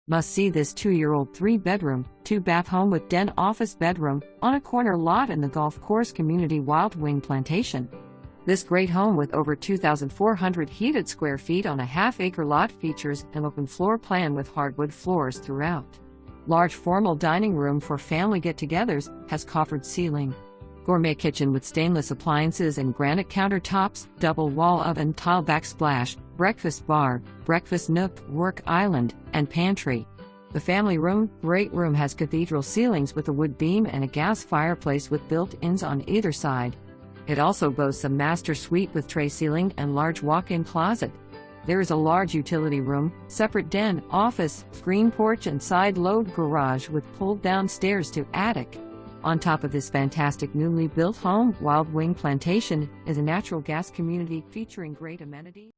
Must see this 2-year-old 3-bedroom, 2-bath home with den office bedroom on a corner lot in the golf course community Wild Wing Plantation. This great home with over 2,400 heated square feet on a half-acre lot features an open floor plan with hardwood floors throughout. Large formal dining room for family get-togethers, has coffered ceiling. Gourmet kitchen with stainless appliances and granite countertops, double wall oven, tile backsplash, breakfast bar, breakfast nook, work island, and pantry. The family room, great room has cathedral ceilings with a wood beam and a gas fireplace with built-ins on either side. It also boasts a master suite with tray ceiling and large walk-in closet. There is a large utility room, separate den, office, screen porch and side-load garage with pulled-down stairs to attic. On top of this fantastic newly built home, Wild Wing Plantation is a natural gas community featuring great amenities.